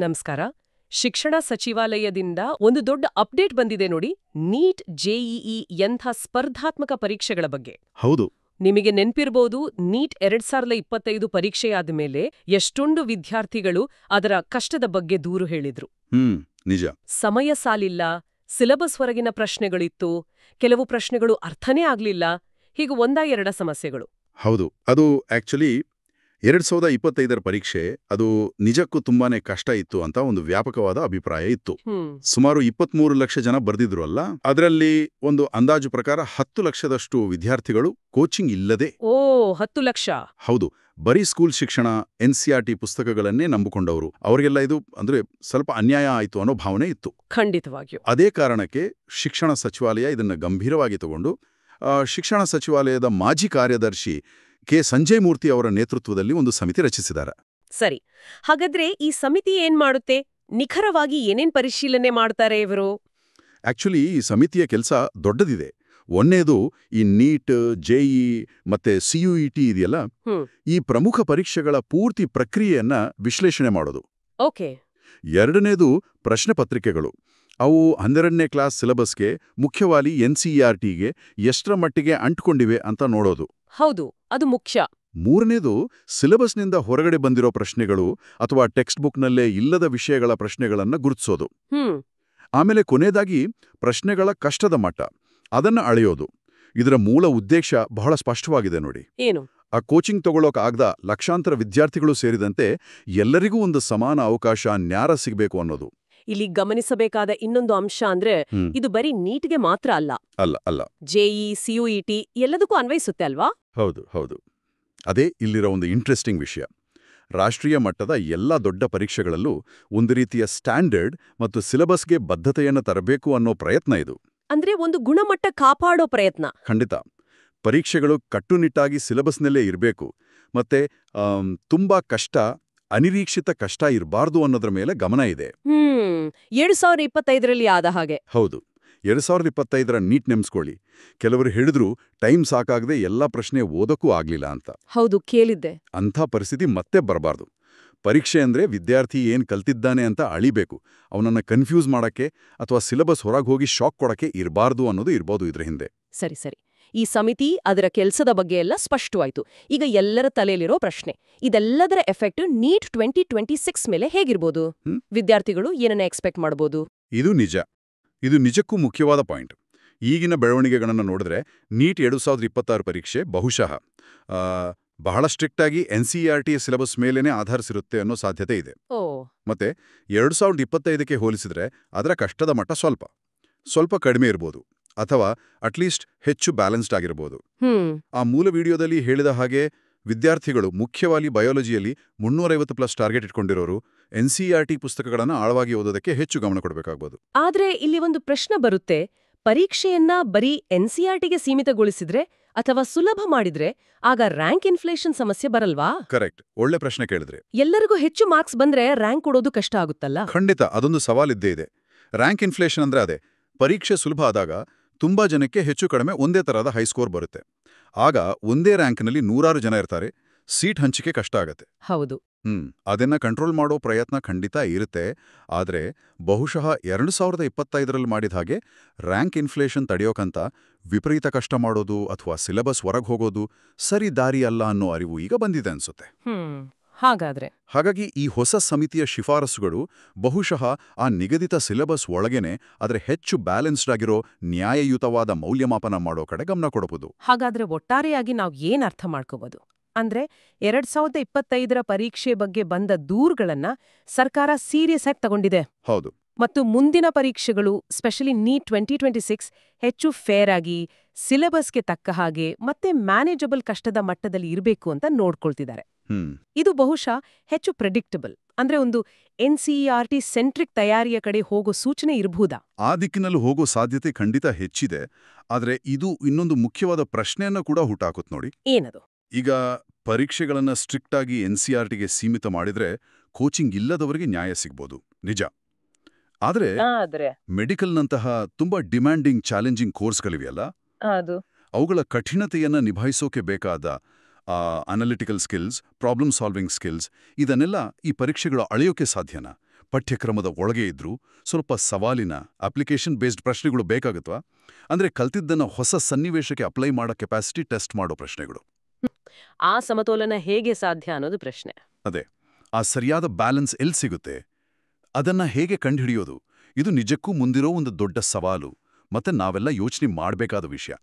ನಮಸ್ಕಾರ. ಶಿಕ್ಷಣ ಸಚಿವಾಲಯದಿಂದ ಒಂದು ದೊಡ್ಡ ಅಪ್ಡೇಟ್ ಬಂದಿದೆ ನೋಡಿ, ನೀಟ್ ಜೆಇಇ ಎಂಥ ಸ್ಪರ್ಧಾತ್ಮಕ ಪರೀಕ್ಷೆಗಳ ಬಗ್ಗೆ. ಹೌದು. ನಿಮಗೆ ನೆನ್ಪಿರ್ಬೋದು, ನೀಟ್ 2025 ಪರೀಕ್ಷೆಯಾದ ಮೇಲೆ ಎಷ್ಟೊಂದು ವಿದ್ಯಾರ್ಥಿಗಳು ಅದರ ಕಷ್ಟದ ಬಗ್ಗೆ ದೂರು ಹೇಳಿದ್ರು. ನಿಜ. ಸಮಯ ಸಾಲಿಲ್ಲ, ಸಿಲೆಬಸ್ ಹೊರಗಿನ ಪ್ರಶ್ನೆಗಳಿತ್ತು, ಕೆಲವು ಪ್ರಶ್ನೆಗಳು ಅರ್ಥನೇ ಆಗ್ಲಿಲ್ಲ, ಹೀಗೆ ಒಂದಾ ಎರಡ ಸಮಸ್ಯೆಗಳು. ಹೌದು. ಅದು ಆಕ್ಚುಲಿ 2025ರ ಪರೀಕ್ಷೆ ಅದು ನಿಜಕ್ಕೂ ತುಂಬಾನೇ ಕಷ್ಟ ಇತ್ತು ಅಂತ ಒಂದು ವ್ಯಾಪಕವಾದ ಅಭಿಪ್ರಾಯ ಇತ್ತು. ಸುಮಾರು 23 ಲಕ್ಷ ಜನ ಬರ್ದಿದ್ರು ಅಲ್ಲ, ಅದರಲ್ಲಿ ಒಂದು ಅಂದಾಜು ಪ್ರಕಾರ 10 ಲಕ್ಷದಷ್ಟು ವಿದ್ಯಾರ್ಥಿಗಳು ಕೋಚಿಂಗ್ ಇಲ್ಲದೆ. 10 ಲಕ್ಷ? ಹೌದು. ಬರೀ ಸ್ಕೂಲ್ ಶಿಕ್ಷಣ, NCERT ಪುಸ್ತಕಗಳನ್ನೇ ನಂಬಿಕೊಂಡವರು. ಅವರಿಗೆಲ್ಲ ಇದು ಅಂದ್ರೆ ಸ್ವಲ್ಪ ಅನ್ಯಾಯ ಆಯಿತು ಅನ್ನೋ ಭಾವನೆ ಇತ್ತು. ಖಂಡಿತವಾಗಿಯೂ. ಅದೇ ಕಾರಣಕ್ಕೆ ಶಿಕ್ಷಣ ಸಚಿವಾಲಯ ಇದನ್ನ ಗಂಭೀರವಾಗಿ ತಗೊಂಡು ಶಿಕ್ಷಣ ಸಚಿವಾಲಯದ ಮಾಜಿ ಕಾರ್ಯದರ್ಶಿ ಕೆ ಸಂಜಯ್ ಮೂರ್ತಿ ಅವರ ನೇತೃತ್ವದಲ್ಲಿ ಒಂದು ಸಮಿತಿ ರಚಿಸಿದ್ದಾರೆ. ಸರಿ. ಹಾಗಾದ್ರೆ ಈ ಸಮಿತಿ ಏನ್ ಮಾಡುತ್ತೆ? ನಿಖರವಾಗಿ ಏನೇನ್ ಪರಿಶೀಲನೆ ಮಾಡ್ತಾರೆ ಇವರು? ಆಕ್ಚುಲಿ ಈ ಸಮಿತಿಯ ಕೆಲಸ ದೊಡ್ಡದಿದೆ. ಒಂದನೇದು ಈ ನೀಟ್, ಜೆಇಇ ಮತ್ತೆ CUET ಇದೆಯಲ್ಲ, ಈ ಪ್ರಮುಖ ಪರೀಕ್ಷೆಗಳ ಪೂರ್ತಿ ಪ್ರಕ್ರಿಯೆಯನ್ನ ವಿಶ್ಲೇಷಣೆ ಮಾಡೋದು. ಓಕೆ. ಎರಡನೇದು ಪ್ರಶ್ನೆ ಪತ್ರಿಕೆಗಳು. ಅವು 12ನೇ ಕ್ಲಾಸ್ ಸಿಲೆಬಸ್ಗೆ, ಮುಖ್ಯವಾಗಿ NCERTಗೆ ಎಷ್ಟರ ಮಟ್ಟಿಗೆ ಅಂಟ್ಕೊಂಡಿವೆ ಅಂತ ನೋಡೋದು. ಹೌದು, ಅದು ಮುಖ್ಯ. ಮೂರನೇದು ಸಿಲೆಬಸ್ನಿಂದ ಹೊರಗಡೆ ಬಂದಿರೋ ಪ್ರಶ್ನೆಗಳು ಅಥವಾ ಟೆಕ್ಸ್ಟ್ ಬುಕ್ನಲ್ಲೇ ಇಲ್ಲದ ವಿಷಯಗಳ ಪ್ರಶ್ನೆಗಳನ್ನ ಗುರುತಿಸೋದು. ಆಮೇಲೆ ಕೊನೆಯದಾಗಿ ಪ್ರಶ್ನೆಗಳ ಕಷ್ಟದ ಮಟ್ಟ, ಅದನ್ನ ಅಳೆಯೋದು. ಇದರ ಮೂಲ ಉದ್ದೇಶ ಬಹಳ ಸ್ಪಷ್ಟವಾಗಿದೆ ನೋಡಿ. ಏನು? ಆ ಕೋಚಿಂಗ್ ತಗೊಳ್ಳೋಕಾಗದ ಲಕ್ಷಾಂತರ ವಿದ್ಯಾರ್ಥಿಗಳು ಸೇರಿದಂತೆ ಎಲ್ಲರಿಗೂ ಒಂದು ಸಮಾನ ಅವಕಾಶ, ನ್ಯಾಯ ಸಿಗಬೇಕು ಅನ್ನೋದು. ಇಲ್ಲಿ ಗಮನಿಸಬೇಕಾದ ಇನ್ನೊಂದು ಅಂಶ ಅಂದ್ರೆ, ಇದು ಬರೀ ನೀಟ್ಗೆ ಮಾತ್ರ ಅಲ್ಲ. ಅಲ್ಲ. ಜೆಇಇ, CUET ಎಲ್ಲದಕ್ಕೂ ಅನ್ವಯಿಸುತ್ತೆ ಅಲ್ವಾ? ಹೌದು. ಅದೇ ಇಲ್ಲಿರೋ ಒಂದು ಇಂಟ್ರೆಸ್ಟಿಂಗ್ ವಿಷಯ. ರಾಷ್ಟ್ರೀಯ ಮಟ್ಟದ ಎಲ್ಲ ದೊಡ್ಡ ಪರೀಕ್ಷೆಗಳಲ್ಲೂ ಒಂದು ರೀತಿಯ ಸ್ಟ್ಯಾಂಡರ್ಡ್ ಮತ್ತು ಸಿಲೆಬಸ್ಗೆ ಬದ್ಧತೆಯನ್ನು ತರಬೇಕು ಅನ್ನೋ ಪ್ರಯತ್ನ ಇದು. ಅಂದ್ರೆ ಒಂದು ಗುಣಮಟ್ಟ ಕಾಪಾಡೋ ಪ್ರಯತ್ನ. ಖಂಡಿತ. ಪರೀಕ್ಷೆಗಳು ಕಟ್ಟುನಿಟ್ಟಾಗಿ ಸಿಲೆಬಸ್ನಲ್ಲೇ ಇರಬೇಕು, ಮತ್ತೆ ತುಂಬಾ ಕಷ್ಟ, ಅನಿರೀಕ್ಷಿತ ಕಷ್ಟ ಇರಬಾರ್ದು ಅನ್ನೋದ್ರ ಮೇಲೆ ಗಮನ ಇದೆ. 2025ರಲ್ಲಿ ಆದ ಹಾಗೆ. ಹೌದು. 2025ರ ನೀಟ್ ನೆಮ್ಸ್ಕೊಳ್ಳಿ. ಕೆಲವರು ಹೇಳಿದ್ರು ಟೈಮ್ ಸಾಕಾಗದೆ ಎಲ್ಲ ಪ್ರಶ್ನೆ ಓದಕ್ಕೂ ಆಗ್ಲಿಲ್ಲ ಅಂತ. ಹೌದು, ಕೇಳಿದ್ದೆ. ಅಂಥ ಪರಿಸ್ಥಿತಿ ಮತ್ತೆ ಬರಬಾರ್ದು. ಪರೀಕ್ಷೆ ಅಂದ್ರೆ ವಿದ್ಯಾರ್ಥಿ ಏನ್ ಕಲ್ತಿದ್ದಾನೆ ಅಂತ ಅಳಿಬೇಕು, ಅವನನ್ನ ಕನ್ಫ್ಯೂಸ್ ಮಾಡಕ್ಕೆ ಅಥವಾ ಸಿಲೆಬಸ್ ಹೊರಗೆ ಹೋಗಿ ಶಾಕ್ ಕೊಡಕ್ಕೆ ಇರಬಾರ್ದು ಅನ್ನೋದು ಇರ್ಬೋದು ಇದ್ರ ಹಿಂದೆ. ಸರಿ. ಈ ಸಮಿತಿ ಅದರ ಕೆಲಸದ ಬಗ್ಗೆ ಎಲ್ಲ ಸ್ಪಷ್ಟವಾಯ್ತು. ಈಗ ಎಲ್ಲರ ತಲೆಯಲ್ಲಿರೋ ಪ್ರಶ್ನೆ, ಇದೆಲ್ಲದರ ಎಫೆಕ್ಟ್ ನೀಟ್ 2026 ಮೇಲೆ ಹೇಗಿರ್ಬೋದು? ವಿದ್ಯಾರ್ಥಿಗಳು ಏನನ್ನ ಎಕ್ಸ್ಪೆಕ್ಟ್ ಮಾಡ್ಬೋದು? ಇದು ನಿಜಕ್ಕೂ ಮುಖ್ಯವಾದ ಪಾಯಿಂಟ್. ಈಗಿನ ಬೆಳವಣಿಗೆಗಳನ್ನು ನೋಡಿದ್ರೆ ನೀಟ್ 2026 ಪರೀಕ್ಷೆ ಬಹುಶಃ ಬಹಳ ಸ್ಟ್ರಿಕ್ಟ್ ಆಗಿ NCERT ಸಿಲೆಬಸ್ ಮೇಲೇನೆ ಆಧರಿಸಿರುತ್ತೆ ಅನ್ನೋ ಸಾಧ್ಯತೆ ಇದೆ. ಮತ್ತೆ 2025ಕ್ಕೆ ಹೋಲಿಸಿದ್ರೆ ಅದರ ಕಷ್ಟದ ಮಟ್ಟ ಸ್ವಲ್ಪ ಕಡಿಮೆ ಇರ್ಬೋದು, ಅಥವಾ ಅಟ್ಲೀಸ್ಟ್ ಹೆಚ್ಚು ಬ್ಯಾಲೆನ್ಸ್ಡ್ ಆಗಿರ್ಬೋದು. ಆ ಮೂಲ ವಿಡಿಯೋದಲ್ಲಿ ಹೇಳಿದ ಹಾಗೆ ವಿದ್ಯಾರ್ಥಿಗಳು ಮುಖ್ಯವಾಗಿ ಬಯಾಲಜಿಯಲ್ಲಿ 350+ ಟಾರ್ಗೆಟ್ ಇಟ್ಕೊಂಡಿರೋರು NCERT ಪುಸ್ತಕಗಳನ್ನು ಆಳವಾಗಿ ಓದೋದಕ್ಕೆ ಹೆಚ್ಚು ಗಮನ ಕೊಡಬೇಕಾಗ್ಬೋದು. ಆದ್ರೆ ಇಲ್ಲಿ ಒಂದು ಪ್ರಶ್ನೆ ಬರುತ್ತೆ, ಪರೀಕ್ಷೆಯನ್ನ ಬರೀ NCERTಗೆ ಸೀಮಿತಗೊಳಿಸಿದ್ರೆ ಅಥವಾ ಸುಲಭ ಮಾಡಿದ್ರೆ ಆಗ ರ್ಯಾಂಕ್ ಇನ್ಫ್ಲೇಷನ್ ಸಮಸ್ಯೆ ಬರಲ್ವಾ? ಕರೆಕ್ಟ್. ಒಳ್ಳೆ ಪ್ರಶ್ನೆ ಕೇಳಿದ್ರೆ. ಎಲ್ಲರಿಗೂ ಹೆಚ್ಚು ಮಾರ್ಕ್ಸ್ ಬಂದ್ರೆ ರ್ಯಾಂಕ್ ಕೊಡೋದು ಕಷ್ಟ ಆಗುತ್ತಲ್ಲ? ಖಂಡಿತ, ಅದೊಂದು ಸವಾಲಿದ್ದೇ ಇದೆ. ರ್ಯಾಂಕ್ ಇನ್ಫ್ಲೇಷನ್ ಅಂದ್ರೆ ಅದೇ, ಪರೀಕ್ಷೆ ಸುಲಭ ಆದಾಗ ತುಂಬಾ ಜನಕ್ಕೆ ಹೆಚ್ಚು ಕಡಿಮೆ ಒಂದೇ ತರಹದ ಹೈಸ್ಕೋರ್ ಬರುತ್ತೆ. ಆಗ ಒಂದೇ ರ್ಯಾಂಕ್ನಲ್ಲಿ 100 ಜನ ಇರ್ತಾರೆ, ಸೀಟ್ ಹಂಚಿಕೆ ಕಷ್ಟ ಆಗತ್ತೆ. ಹೌದು. ಅದನ್ನ ಕಂಟ್ರೋಲ್ ಮಾಡೋ ಪ್ರಯತ್ನ ಖಂಡಿತ ಇರುತ್ತೆ. ಆದ್ರೆ ಬಹುಶಃ 2025ರಲ್ಲಿ ಮಾಡಿದ ಹಾಗೆ ರ್ಯಾಂಕ್ ಇನ್ಫ್ಲೇಷನ್ ತಡೆಯೋಕಂತ ವಿಪರೀತ ಕಷ್ಟ ಮಾಡೋದು ಅಥವಾ ಸಿಲೆಬಸ್ ಹೊರಗೆ ಹೋಗೋದು ಸರಿ ದಾರಿ ಅಲ್ಲ ಅನ್ನೋ ಅರಿವು ಈಗ ಬಂದಿದೆ ಅನ್ಸುತ್ತೆ. ಹಾಗಾಗಿ ಈ ಹೊಸ ಸಮಿತಿಯ ಶಿಫಾರಸುಗಳು ಬಹುಶಃ ಆ ನಿಗದಿತ ಸಿಲೆಬಸ್ ಒಳಗೇನೆ ಆದರೆ ಹೆಚ್ಚು ಬ್ಯಾಲೆನ್ಸ್ಡ್ ಆಗಿರೋ ನ್ಯಾಯಯುತವಾದ ಮೌಲ್ಯಮಾಪನ ಮಾಡೋ ಕಡೆ ಗಮನ ಕೊಡಬಹುದು. ಹಾಗಾದ್ರೆ ಒಟ್ಟಾರೆಯಾಗಿ ನಾವು ಏನ್ ಅರ್ಥ ಮಾಡ್ಕೋಬಹುದು ಅಂದ್ರೆ, 2025ರ ಪರೀಕ್ಷೆ ಬಗ್ಗೆ ಬಂದ ದೂರುಗಳನ್ನ ಸರ್ಕಾರ ಸೀರಿಯಸ್ ಆಗಿ ತಗೊಂಡಿದೆ. ಹೌದು. ಮತ್ತು ಮುಂದಿನ ಪರೀಕ್ಷೆಗಳು, ಸ್ಪೆಷಲಿ ನೀಟ್ 2026 ಹೆಚ್ಚು ಫೇರ್ ಆಗಿ, ಸಿಲೆಬಸ್ಗೆ ತಕ್ಕ ಹಾಗೆ ಮತ್ತೆ ಮ್ಯಾನೇಜಬಲ್ ಕಷ್ಟದ ಮಟ್ಟದಲ್ಲಿ ಇರಬೇಕು ಅಂತ ನೋಡ್ಕೊಳ್ತಿದ್ದಾರೆ. ಇದು ಬಹುಶಃ ಹೆಚ್ಚು ಪ್ರೆಡಿಕ್ಟಬಲ್, ಅಂದ್ರೆ ಒಂದು NCERT ಸೆಂಟ್ರಿಕ್ ತಯಾರಿಯ ಕಡೆ ಹೋಗೋ ಸೂಚನೆ ಇರಬಹುದಾ? ಆ ದಿಕ್ಕಿನಲ್ಲಿ ಹೋಗೋ ಸಾಧ್ಯತೆ ಖಂಡಿತ ಹೆಚ್ಚಿದೆ. ಆದ್ರೆ ಇದು ಇನ್ನೊಂದು ಮುಖ್ಯವಾದ ಪ್ರಶ್ನೆಯನ್ನ ಕೂಡ ಹುಟ್ಟಾಕುತ್ತೆ ನೋಡಿ. ಏನದು? ಈಗ ಪರೀಕ್ಷೆಗಳನ್ನ ಸ್ಟ್ರಿಕ್ಟ್ ಆಗಿ NCERTಗೆ ಸೀಮಿತ ಮಾಡಿದ್ರೆ ಕೋಚಿಂಗ್ ಇಲ್ಲದವರಿಗೆ ನ್ಯಾಯ ಸಿಗ್ಬೋದು, ನಿಜ. ಆದ್ರೆ ಮೆಡಿಕಲ್ನಂತಹ ತುಂಬಾ ಡಿಮ್ಯಾಂಡಿಂಗ್, ಚಾಲೆಂಜಿಂಗ್ ಕೋರ್ಸ್ಗಳಿವೆಯಲ್ಲ, ಅವುಗಳ ಕಠಿಣತೆಯನ್ನ ನಿಭಾಯಿಸೋಕೆ ಬೇಕಾದ analytical skills, problem solving skills, ಇದನ್ನೆಲ್ಲ ಈ ಪರೀಕ್ಷೆಗಳು ಅಳೆಯೋಕೆ ಸಾಧ್ಯನಾ? ಪಠ್ಯಕ್ರಮದ ಒಳಗೆ ಇದ್ರೂ ಸ್ವಲ್ಪ ಸವಾಲಿನ ಅಪ್ಲಿಕೇಶನ್ ಬೇಸ್ಡ್ ಪ್ರಶ್ನೆಗಳು ಬೇಕಾಗುತ್ವಾ? ಅಂದ್ರೆ ಕಲ್ತಿದ್ದನ್ನ ಹೊಸ ಸನ್ನಿವೇಶಕ್ಕೆ ಅಪ್ಲೈ ಮಾಡೋ ಕೆಪಾಸಿಟಿ ಟೆಸ್ಟ್ ಮಾಡೋ ಪ್ರಶ್ನೆಗಳು. ಆ ಸಮತೋಲನ ಹೇಗೆ ಸಾಧ್ಯ ಅನ್ನೋದು ಪ್ರಶ್ನೆ. ಅದೇ, ಆ ಸರಿಯಾದ ಬ್ಯಾಲೆನ್ಸ್ ಎಲ್ಲಿ ಸಿಗುತ್ತೆ? ಅದನ್ನ ಹೇಗೆ ಕಂಡುಹಿಡಿಯೋದು? ಇದು ನಿಜಕ್ಕೂ ಮುಂದಿರೋ ಒಂದು ದೊಡ್ಡ ಸವಾಲು, ಮತ್ತೆ ನಾವೆಲ್ಲ ಯೋಚನೆ ಮಾಡಬೇಕಾದ ವಿಷಯ.